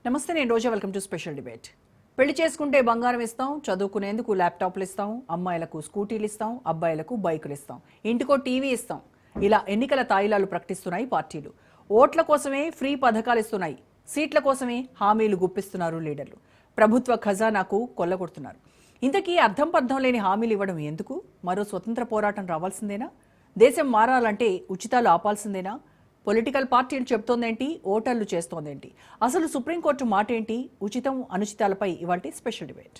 నమస్తే, నేను Roja. Welcome to special debate. పెళ్లి చేసుకుంటే బంగారం ఇస్తాం, చదువుకునేందుకు ల్యాప్టాప్లు ఇస్తాం, అమ్మాయిలకు స్కూటీలు ఇస్తాం, అబ్బాయిలకు బైకులు ఇస్తాం, ఇంటికో టీవీ ఇస్తాం. ఇలా ఎన్నికల తాయిలాలు ప్రకటిస్తున్నాయి పార్టీలు. ఓట్ల కోసమే ఫ్రీ పథకాలు ఇస్తున్నాయి, సీట్ల కోసమే హామీలు గుప్పిస్తున్నారు లీడర్లు. ప్రభుత్వ ఖజానాకు కొల్లగొడుతున్నారు. ఇంతకీ అర్థం పర్థం లేని హామీలు ఇవ్వడం ఎందుకు? మరో స్వతంత్ర పోరాటం రావాల్సిందేనా? దేశం మారాలంటే ఉచితాలు ఆపాల్సిందేనా? పొలిటికల్ పార్టీలు చెప్తోందేంటి, ఓటర్లు చేస్తోందేంటి? అసలు సుప్రీంకోర్టు మాట ఏంటి? ఉచితం అనుచితాలపై ఇవాల్టి స్పెషల్ డిబేట్.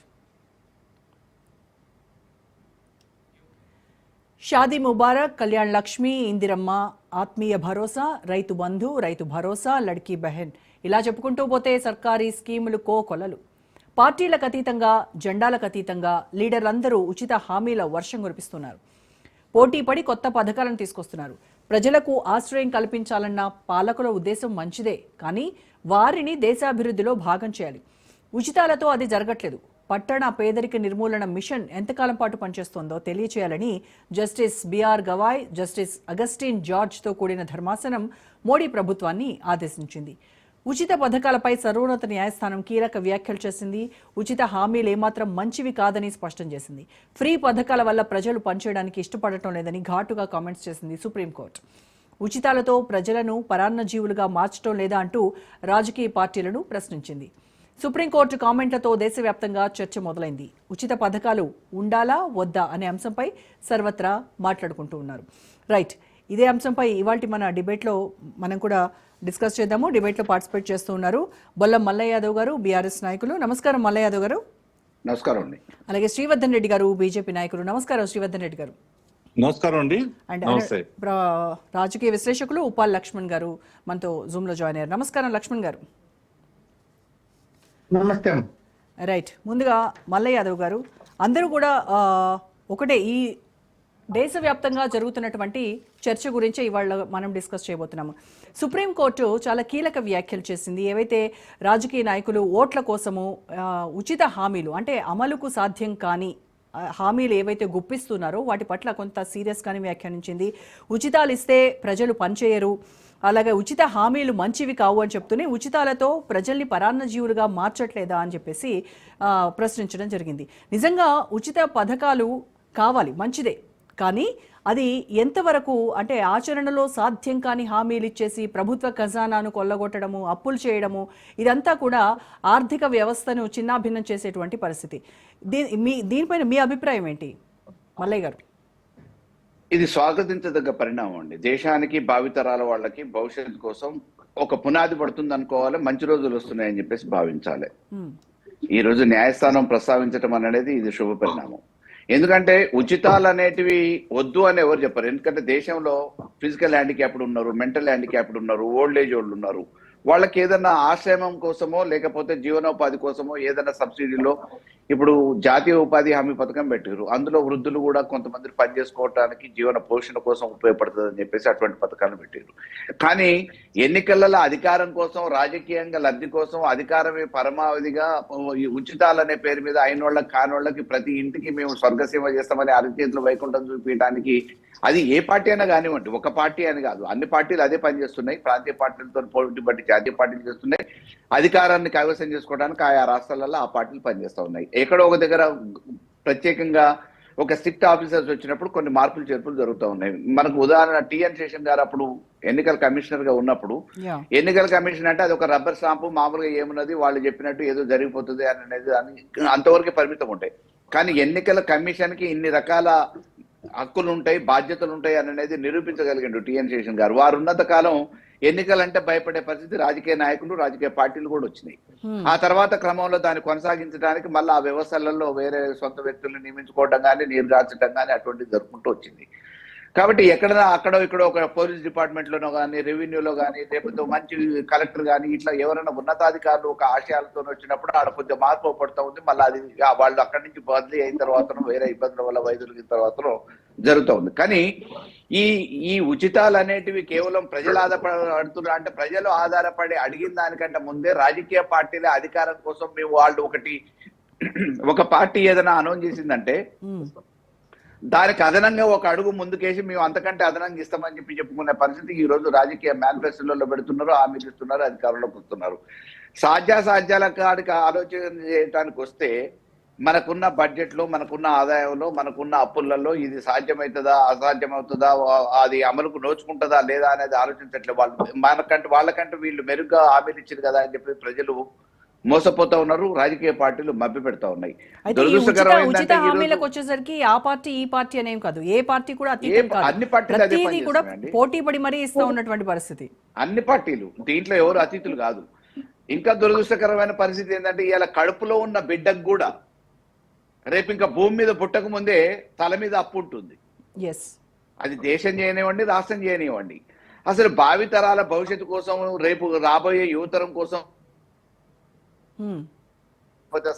షాదీ ముబారక్, కళ్యాణ్ లక్ష్మి, ఇందిరమ్మ, ఆత్మీయ భరోసా, రైతు బంధు, రైతు భరోసా, లడ్కీ బెహన్, ఇలా చెప్పుకుంటూ పోతే సర్కారీ స్కీములు కోకొల్లలు. పార్టీలకు అతీతంగా, జెండాలకు అతీతంగా లీడర్లందరూ ఉచిత హామీల వర్షం కురిపిస్తున్నారు. పోటీ పడి కొత్త పథకాలను తీసుకొస్తున్నారు. ప్రజలకు ఆశ్రయం కల్పించాలన్న పాలకుల ఉద్దేశం మంచిదే, కానీ వారిని దేశాభివృద్ధిలో భాగం చేయాలి. ఉచితాలతో అది జరగట్లేదు. పట్టణ పేదరిక నిర్మూలన మిషన్ ఎంతకాలం పాటు పనిచేస్తోందో తెలియచేయాలని justice BR Gavai, justice Augustine జార్జ్తో కూడిన ధర్మాసనం మోడీ ప్రభుత్వాన్ని ఆదేశించింది. ఉచిత పథకాలపై సర్వోన్నత న్యాయస్థానం కీలక వ్యాఖ్యలు చేసింది. ఉచిత హామీలు ఏమాత్రం మంచివి కాదని స్పష్టం చేసింది. ఫ్రీ పథకాల వల్ల ప్రజలు పనిచేయడానికి ఇష్టపడటం లేదని ఘాటుగా కామెంట్స్ చేసింది సుప్రీంకోర్టు. ఉచితాలతో ప్రజలను పరాన్నజీవులుగా మార్చడం లేదా అంటూ రాజకీయ పార్టీలను ప్రశ్నించింది. సుప్రీంకోర్టు కామెంట్లతో దేశవ్యాప్తంగా చర్చ మొదలైంది. ఉచిత పథకాలు ఉండాలా వద్దా అనే అంశంపై సర్వత్రా మాట్లాడుకుంటూ ఉన్నారు. రైట్, ఇదే అంశంపై ఇవాల్టి మన డిబేట్లో మనం కూడా డిస్కస్ చేద్దాము. డిబేట్లో పార్టిసిపేట్ చేస్తూ ఉన్నారు బొల్లం మల్లయ్య యాదవ్ గారు, బీఆర్ఎస్ నాయకులు. నమస్కారం మల్లయ్య యాదవ్ గారు. నమస్కారం అండి. అలాగే శ్రీవర్ధన్ రెడ్డి గారు, బీజేపీ నాయకులు. నమస్కారం శ్రీవర్ధన్ రెడ్డి గారు. నమస్కారం అండి. అండ్ రాజకీయ విశ్లేషకులు ఉపాల్ లక్ష్మణ్ గారు మనతో జూమ్ లో జాయిన్ అయ్యారు. నమస్కారం లక్ష్మణ్ గారు. నమస్తే. రైట్, ముందుగా మల్లయ్య యాదవ్ గారు, అందరూ కూడా ఒకటే ఈ దేశవ్యాప్తంగా జరుగుతున్నటువంటి చర్చ గురించే ఇవాళ మనం డిస్కస్ చేయబోతున్నాము. సుప్రీంకోర్టు చాలా కీలక వ్యాఖ్యలు చేసింది. ఏవైతే రాజకీయ నాయకులు ఓట్ల కోసము ఉచిత హామీలు, అంటే అమలుకు సాధ్యం కాని హామీలు ఏవైతే గుప్పిస్తున్నారో వాటి పట్ల కొంత సీరియస్గానే వ్యాఖ్యానించింది. ఉచితాలు ఇస్తే ప్రజలు పనిచేయరు, అలాగే ఉచిత హామీలు మంచివి కావు అని చెప్తూనే ఉచితాలతో ప్రజల్ని పరాన్నజీవులుగా మార్చట్లేదా అని చెప్పేసి ప్రశ్నించడం జరిగింది. నిజంగా ఉచిత పథకాలు కావాలి, మంచిదే, కానీ అది ఎంతవరకు, అంటే ఆచరణలో సాధ్యం కాని హామీలు ఇచ్చేసి ప్రభుత్వ ఖజానాను కొల్లగొట్టడము, అప్పులు చేయడము, ఇదంతా కూడా ఆర్థిక వ్యవస్థను చిన్నాభిన్నం చేసేటువంటి పరిస్థితి. దీనిపైన మీ అభిప్రాయం ఏంటి మల్లయ్య గారు? ఇది స్వాగతించదగ్గ పరిణామం అండి. దేశానికి, భావితరాల వాళ్ళకి భవిష్యత్తు కోసం ఒక పునాది పడుతుంది అనుకోవాలి. మంచి రోజులు వస్తున్నాయని చెప్పేసి భావించాలి. ఈ రోజు న్యాయస్థానం ప్రస్తావించడం అనేది ఇది శుభ పరిణామం. ఎందుకంటే ఉచితాలు అనేటివి వద్దు అని ఎవరు చెప్పారు. ఎందుకంటే దేశంలో ఫిజికల్ హ్యాండిక్యాప్డ్ ఉన్నారు, మెంటల్ హ్యాండిక్యాప్డ్ ఉన్నారు, ఓల్డ్ ఏజ్ వాళ్ళు ఉన్నారు. వాళ్ళకి ఏదైనా ఆశ్రమం కోసమో లేకపోతే జీవనోపాధి కోసమో ఏదైనా సబ్సిడీలో ఇప్పుడు జాతీయ ఉపాధి హామీ పథకం పెట్టారు. అందులో వృద్ధులు కూడా కొంతమంది పని చేసుకోవడానికి జీవన పోషణ కోసం ఉపయోగపడుతుంది అని చెప్పేసి అటువంటి పథకాలు పెట్టారు. కానీ ఎన్నికలలో అధికారం కోసం, రాజకీయంగా లబ్ధి కోసం అధికారమే పరమావధిగా ఉచితాలు అనే పేరు మీద అయినోళ్ళకి కానోళ్ళకి ప్రతి ఇంటికి మేము స్వర్గసీమ చేస్తామని అరచేతులు వైకుంఠం చూపించడానికి, అది ఏ పార్టీ అయినా కానివ్వండి, ఒక పార్టీ అని కాదు, అన్ని పార్టీలు అదే పని చేస్తున్నాయి. ప్రాంతీయ పార్టీలతో పోటీ బట్టి జాతీయ పార్టీలు చేస్తున్నాయి. అధికారాన్ని కైవసం చేసుకోవడానికి ఆయా రాష్ట్రాలలో ఆ పార్టీలు పనిచేస్తూ ఉన్నాయి. ఎక్కడో ఒక దగ్గర ప్రత్యేకంగా ఒక స్ట్రిక్ట్ ఆఫీసర్స్ వచ్చినప్పుడు కొన్ని మార్పులు చేర్పులు జరుగుతూ ఉన్నాయి. మనకు ఉదాహరణ టిఎన్ శేషన్ గారు అప్పుడు ఎన్నికల కమిషనర్ గా ఉన్నప్పుడు, ఎన్నికల కమిషన్ అంటే అది ఒక రబ్బర్ స్టాంపు, మామూలుగా ఏమున్నది వాళ్ళు చెప్పినట్టు ఏదో జరిగిపోతుంది అనేది అంతవరకే పరిమితం ఉంటాయి. కానీ ఎన్నికల కమిషన్ కి ఇన్ని రకాల హక్కులు ఉంటాయి, బాధ్యతలు ఉంటాయి అనేది నిరూపించగలిగిండు టిఎన్ శేషన్ గారు. వారు ఉన్నంత కాలం ఎన్నికలంటే భయపడే పరిస్థితి రాజకీయ నాయకులు, రాజకీయ పార్టీలు కూడా వచ్చినాయి. ఆ తర్వాత క్రమంలో దాన్ని కొనసాగించడానికి మళ్ళీ ఆ వ్యవస్థలలో వేరే సొంత వ్యక్తులను నియమించుకోవడం కానీ, నీరుగార్చడం కానీ అటువంటిది జరుపుకుంటూ వచ్చింది. కాబట్టి ఎక్కడైనా అక్కడో ఇక్కడో ఒక పోలీస్ డిపార్ట్మెంట్ లోనో కానీ, రెవెన్యూలో కానీ, లేకపోతే మంచి కలెక్టర్ కానీ, ఇట్లా ఎవరైనా ఉన్నతాధికారులు ఒక ఆశయాలతో వచ్చినప్పుడు ఆడ కొంచెం మార్పు పడుతూ ఉంది. మళ్ళీ అది వాళ్ళు అక్కడి నుంచి బదిలీ అయిన తర్వాత వేరే ఇబ్బందుల వల్ల వైదొలిగిన తర్వాత జరుగుతూ ఉంది. కానీ ఈ ఉచితాలు అనేటివి కేవలం ప్రజలు ఆధారపడుతున్నారు అంటే, ప్రజలు ఆధారపడి అడిగిన దానికంటే ముందే రాజకీయ పార్టీల అధికారం కోసం మేము వాళ్ళు ఒక పార్టీ ఏదైనా అనౌన్స్ చేసిందంటే దానికి అదనంగా ఒక అడుగు ముందుకేసి మేము అంతకంటే అదనంగా ఇస్తామని చెప్పుకునే పరిస్థితి ఈ రోజు రాజకీయ మేనిఫెస్టోలలో పెడుతున్నారు, హామీలు ఇస్తున్నారు, అధికారంలోకి వస్తున్నారు. సాధ్యాసాధ్యాల కాడికి ఆలోచన చేయడానికి వస్తే మనకున్న బడ్జెట్ లో, మనకున్న ఆదాయంలో, మనకున్న అప్పులలో ఇది సాధ్యమవుతుందా, అసాధ్యమవుతుందా, అది అమలుకు నోచుకుంటుందా లేదా అనేది ఆలోచించట్లేదు. వాళ్ళకంటే వీళ్ళు మెరుగ్గా హామీలు ఇచ్చారు కదా అని చెప్పి ప్రజలు మోసపోతా ఉన్నారు. రాజకీయ పార్టీలు మభ్య పెడతా ఉన్నాయి. అయితే ఈ ఉచిత దురదృష్టకరం ఉచిత ఏంటంటే హామీలకు వచ్చేసరికి ఆ పార్టీ ఈ పార్టీ అనేం కాదు, ఏ పార్టీ కూడా అతీతం కాదు. అన్ని పార్టీలు అదే ప్రతిదీ పని కూడా చేస్తున్నాయండి. పోటీ పడి మరీ ఇస్తా ఉన్నటువంటి పరిస్థితి. అన్ని పార్టీలు, దీంట్లో ఎవరు అతిథులు కాదు. ఇంకా దురదృష్టకరమైన పరిస్థితి ఏంటంటే ఇలా కడుపులో ఉన్న బిడ్డకు కూడా రేపు ఇంకా భూమి మీద పుట్టక ముందే తల మీద అప్పు ఉంటుంది. ఎస్, అది దేశం చేయనివ్వండి, రాష్ట్రం చేయనివ్వండి. అసలు భావితరాల భవిష్యత్తు కోసం, రేపు రాబోయే యువతరం కోసం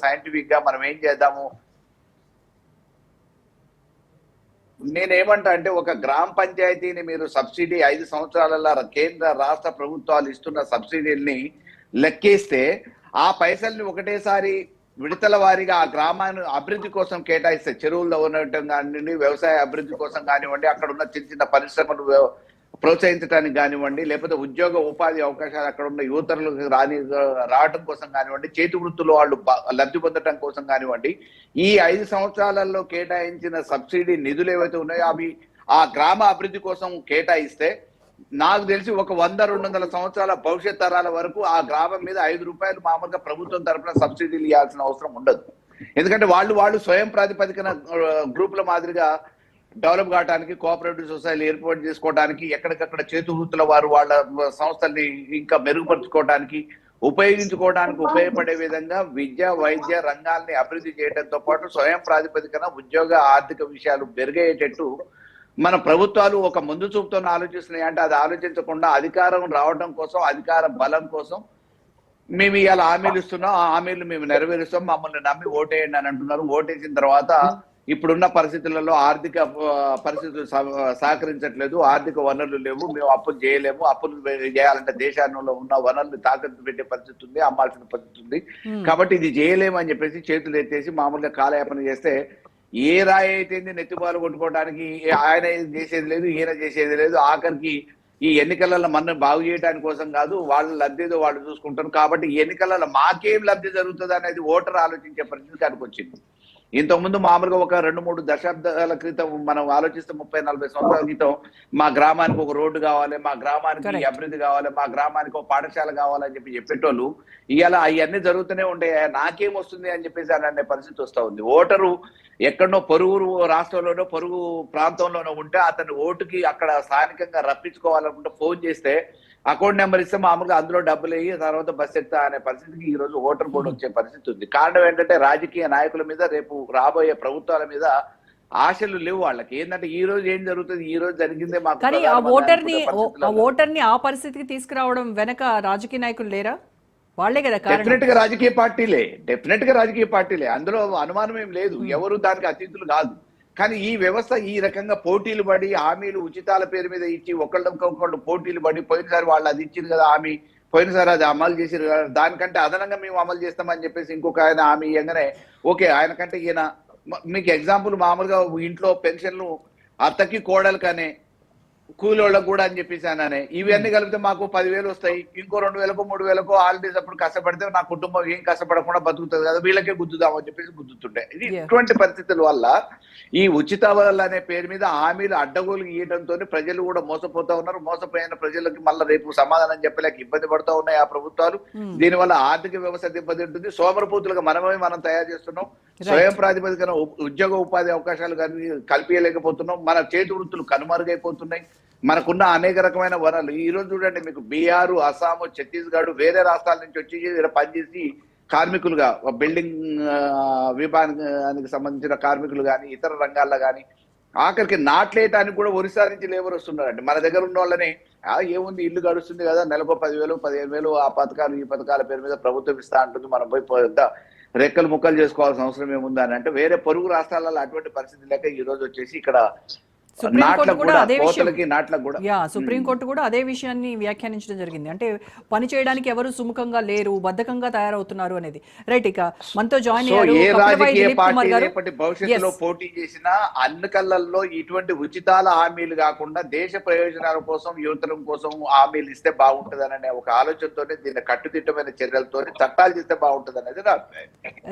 సైంటిఫిక్ గా మనం ఏం చేద్దాము. నేనేమంటా అంటే ఒక గ్రామ పంచాయతీని మీరు సబ్సిడీ 5 సంవత్సరాలలో కేంద్ర రాష్ట్ర ప్రభుత్వాలు ఇస్తున్న సబ్సిడీల్ని లెక్కేస్తే ఆ పైసల్ని ఒకటేసారి విడతల వారీగా ఆ గ్రామాన్ని అభివృద్ధి కోసం కేటాయిస్తే, చెరువుల్లో ఉండటం కానివ్వండి, వ్యవసాయ అభివృద్ధి కోసం కానివ్వండి, అక్కడ ఉన్న చిన్న చిన్న పరిశ్రమలు ప్రోత్సహించడానికి కానివ్వండి, లేకపోతే ఉద్యోగ ఉపాధి అవకాశాలు అక్కడ ఉన్న యువతరులకు రావడం కోసం కానివ్వండి, చేతి వృత్తులు వాళ్ళు లబ్ధి పొందడం కోసం కానివ్వండి, ఈ 5 సంవత్సరాలలో కేటాయించిన సబ్సిడీ నిధులు ఏవైతే ఉన్నాయో అవి ఆ గ్రామ అభివృద్ధి కోసం కేటాయిస్తే నాకు తెలిసి ఒక 100-200 సంవత్సరాల భవిష్యత్ తరాల వరకు ఆ గ్రామం మీద 5 రూపాయలు మామూలుగా ప్రభుత్వం తరఫున సబ్సిడీలు ఇవ్వాల్సిన అవసరం ఉండదు. ఎందుకంటే వాళ్ళు స్వయం ప్రాతిపదికన గ్రూపుల మాదిరిగా డెవలప్ కావడానికి, కోఆపరేటివ్ సొసైటీ ఏర్పాటు చేసుకోవడానికి, ఎక్కడికక్కడ చేతి వృత్తుల వారు వాళ్ళ సంస్థల్ని ఇంకా మెరుగుపరుచుకోవడానికి, ఉపయోగించుకోవడానికి ఉపయోగపడే విధంగా విద్య, వైద్య రంగాల్ని అభివృద్ధి చేయడంతో పాటు స్వయం ప్రాతిపదికన ఉద్యోగ ఆర్థిక విషయాలు మెరుగయ్యేటట్టు మన ప్రభుత్వాలు ఒక ముందు చూపుతో ఆలోచిస్తున్నాయి. అంటే అది ఆలోచించకుండా అధికారం రావడం కోసం, అధికార బలం కోసం మేము ఇవాళ హామీలు ఇస్తున్నాం, ఆ హామీలు మేము నెరవేరుస్తాం, మమ్మల్ని నమ్మి ఓటేయండి అని అంటున్నారు. ఓటేసిన తర్వాత ఇప్పుడున్న పరిస్థితులలో ఆర్థిక పరిస్థితులు సహకరించట్లేదు, ఆర్థిక వనరులు లేవు, మేము అప్పులు చేయలేము, అప్పులు చేయాలంటే దేశాల్లో ఉన్న వనరులు తాకట్టు పెట్టే పరిస్థితి ఉంది, అమ్మాల్సిన పరిస్థితి ఉంది, కాబట్టి ఇది చేయలేము అని చెప్పేసి చేతులు ఎత్తేసి మామూలుగా కాలయాపన చేస్తే ఏ రాయి అయితే నెత్తిపాలు కొట్టుకోవడానికి ఆయన చేసేది లేదు, ఈయన చేసేది లేదు. ఆఖరికి ఈ ఎన్నికలలో మన బాగు చేయడానికి కోసం కాదు, వాళ్ళ లబ్ధిదో వాళ్ళు చూసుకుంటారు. కాబట్టి ఈ ఎన్నికలలో మాకేం లబ్ధి జరుగుతుంది అనేది ఓటర్ ఆలోచించే పరిస్థితి కనుకొచ్చింది. ఇంతకుముందు మామూలుగా ఒక 2-3 దశాబ్దాల క్రితం మనం ఆలోచిస్తే 30-40 సంవత్సరాల క్రితం మా గ్రామానికి ఒక రోడ్డు కావాలి, మా గ్రామానికి అభివృద్ధి కావాలి, మా గ్రామానికి ఒక పాఠశాల కావాలని చెప్పేటోళ్ళు ఇవాళ అవన్నీ జరుగుతూనే ఉంటాయి. నాకేం వస్తుంది అని చెప్పేసి అనే పరిస్థితి వస్తూ ఉంది. ఓటరు ఎక్కడనో పొరుగు రాష్ట్రంలోనో పొరుగు ప్రాంతంలోనో ఉంటే అతని ఓటుకి అక్కడ స్థానికంగా రప్పించుకోవాలనుకుంటే ఫోన్ చేస్తే అకౌంట్ నెంబర్ ఇస్తే మామూలుగా అందులో డబ్బులు వేయి తర్వాత బస్ ఎక్కుతా అనే పరిస్థితికి ఈ రోజు ఓటర్ కూడా వచ్చే పరిస్థితి ఉంది. కారణం ఏంటంటే రాజకీయ నాయకుల మీద, రేపు రాబోయే ప్రభుత్వాల మీద ఆశలు లేవు వాళ్ళకి. ఏంటంటే ఈ రోజు ఏం జరుగుతుంది, ఈ రోజు జరిగిందే మాకు. కానీ ఆ ఓటర్ని ఆ పరిస్థితికి తీసుకురావడం వెనక రాజకీయ నాయకులు లేరా? వాళ్ళే కదా డెఫినెట్ గా రాజకీయ పార్టీలే, అందులో అనుమానం ఏం లేదు. ఎవరు దానికి అతిథులు కాదు. కానీ ఈ వ్యవస్థ ఈ రకంగా పోటీలు పడి హామీలు ఉచితాల పేరు మీద ఇచ్చి ఒకళ్ళు పోటీలు పడి, పోయినసారి వాళ్ళు అది ఇచ్చింది కదా హామీ, పోయినసారి అది అమలు చేసారు కదా, దానికంటే అదనంగా మేము అమలు చేస్తామని చెప్పేసి ఇంకొక ఆయన హామీ ఇవ్వగానే ఓకే ఆయన కంటే ఈయన. మీకు ఎగ్జాంపుల్ మామూలుగా ఇంట్లో పెన్షన్లు అత్తకి కోడలు కానీ కూలోళ్ళకు కూడా అని చెప్పేసి అనే ఇవన్నీ కలిపితే మాకు 10,000 వస్తాయి, ఇంకో 2,000కో 3,000కో హాలిడేస్ అప్పుడు కష్టపడితే నా కుటుంబం ఏం కష్టపడకుండా బతుకుతుంది కదా, వీళ్ళకే గుద్దుదామని చెప్పేసి గుద్దుతుండే. ఇది ఇటువంటి పరిస్థితుల వల్ల ఈ ఉచిత అనే పేరు మీద హామీలు అడ్డగోలు గీయడంతో ప్రజలు కూడా మోసపోతా ఉన్నారు. మోసపోయిన ప్రజలకి మళ్ళీ రేపు సమాధానం చెప్పలేక ఇబ్బంది పడుతూ ఉన్నాయి ఆ ప్రభుత్వాలు. దీనివల్ల ఆర్థిక వ్యవస్థ దెబ్బతింటుంది. సోమరపోతులుగా మనం తయారు చేస్తున్నాం. స్వయం ప్రాతిపదికన ఉద్యోగ ఉపాధి అవకాశాలు కల్పించలేకపోతున్నాం. మన చేతి వృత్తులు కనుమరుగైపోతున్నాయి. మనకున్న అనేక రకమైన వనరులు ఈ రోజు చూడండి, మీకు బీహార్, అస్సాం, ఛత్తీస్గఢ్ వేరే రాష్ట్రాల నుంచి వచ్చి పనిచేసి కార్మికులుగా బిల్డింగ్ విభాగానికి సంబంధించిన కార్మికులు కానీ, ఇతర రంగాల్లో కానీ, ఆఖరికి నాట్లేయటానికి కూడా ఒరిస్సా నుంచి లేబర్ వస్తున్నారండి. మన దగ్గర ఉన్న వాళ్ళని ఏముంది ఇల్లు గడుస్తుంది కదా, నెలకు 10,000 15,000 ఆ పథకాలు ఈ పథకాల పేరు మీద ప్రభుత్వం ఇస్తా అంటుంది, మనం పోయి రెక్కలు ముక్కలు చేసుకోవాల్సిన అవసరం ఏముందా అని అంటే వేరే పొరుగు రాష్ట్రాలలో అటువంటి పరిస్థితి లేక ఈ రోజు వచ్చేసి ఇక్కడ సుప్రీంకోర్టు నాట్లకు కూడా కూడా అదే విషయం కోతలకి నాట్లకు కూడా సుప్రీంకోర్టు కూడా అదే విషయాన్ని వ్యాఖ్యానించడం జరిగింది. అంటే పని చేయడానికి ఎవరు సుముఖంగా లేరు, బద్ధకంగా తయారవుతున్నారు అనేది. రైట్, ఇక మనతో జాయిన్ సో అయ్యారు ఏ కపిలవాయి రాజకీయ దిలీప్ పార్టీ కుమార్ గారు. రేపటి భవిష్యత్తులో Yes. పోటీ చేసినా అన్నికలలో ఇటువంటి ఉచితాల హామీలు కాకుండా దేశ ప్రయోజనాల కోసం యువతరం కోసం హామీలు ఇస్తే బాగుంటుందనే ఒక ఆలోచనతోనే దీన్ని కట్టుదిట్టమైన చర్యలతో చట్టాలు చేస్తే బాగుంటుంది అనేది నా అభిప్రాయం.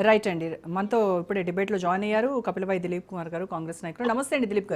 రైట్ అండి, మనతో ఇప్పుడే డిబేట్ లో జాయిన్ అయ్యారు కపిలవాయి దిలీప్ కుమార్ గారు, కాంగ్రెస్ నాయకులు. నమస్తే అండి దిలీప్ గారు.